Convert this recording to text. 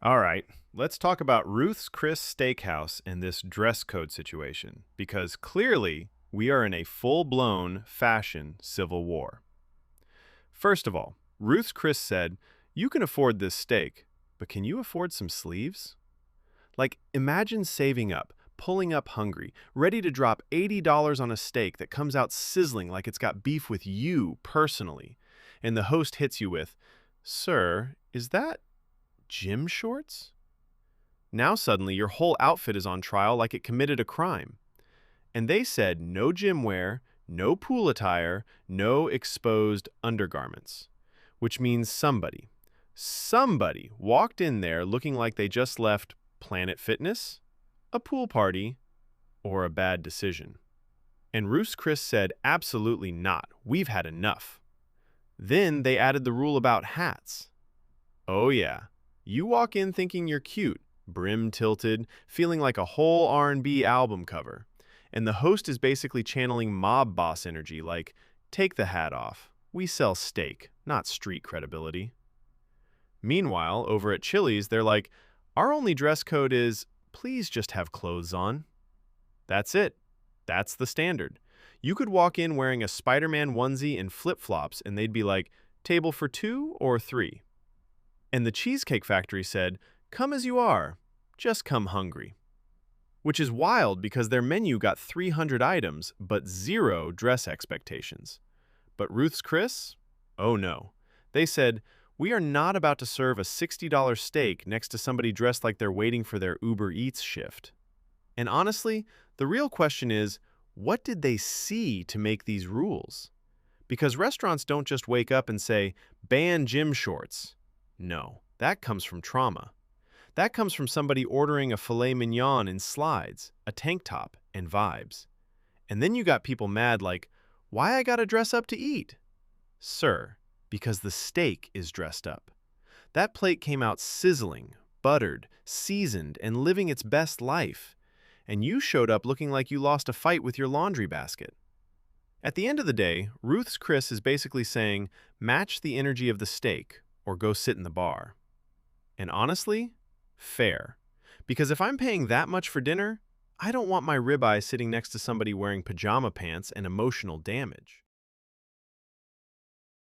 All right, let's talk about Ruth's Chris Steakhouse and this dress code situation, because clearly we are in a full-blown fashion civil war. First of all, Ruth's Chris said, "You can afford this steak, but can you afford some sleeves?" Like, imagine saving up, pulling up hungry, ready to drop $80 on a steak that comes out sizzling like it's got beef with you personally, and the host hits you with, "Sir, is that gym shorts?" Now suddenly your whole outfit is on trial like it committed a crime. And they said no gym wear, no pool attire, no exposed undergarments. Which means somebody walked in there looking like they just left Planet Fitness, a pool party, or a bad decision. And Roos Chris said absolutely not, we've had enough. Then they added the rule about hats. Oh yeah, you walk in thinking you're cute, brim tilted, feeling like a whole R&B album cover. And the host is basically channeling mob boss energy like, take the hat off. We sell steak, not street credibility. Meanwhile, over at Chili's, they're like, our only dress code is, please just have clothes on. That's it. That's the standard. You could walk in wearing a Spider-Man onesie and flip-flops and they'd be like, table for 2 or 3. And the Cheesecake Factory said, come as you are, just come hungry. Which is wild because their menu got 300 items, but 0 dress expectations. But Ruth's Chris? Oh no. They said, we are not about to serve a $60 steak next to somebody dressed like they're waiting for their Uber Eats shift. And honestly, the real question is, what did they see to make these rules? Because restaurants don't just wake up and say, ban gym shorts. No, that comes from trauma. That comes from somebody ordering a filet mignon in slides, a tank top, and vibes. And then you got people mad like, why I gotta dress up to eat? Sir, because the steak is dressed up. That plate came out sizzling, buttered, seasoned, and living its best life. And you showed up looking like you lost a fight with your laundry basket. At the end of the day, Ruth's Chris is basically saying, match the energy of the steak, or go sit in the bar. And honestly, fair. Because if I'm paying that much for dinner, I don't want my ribeye sitting next to somebody wearing pajama pants and emotional damage.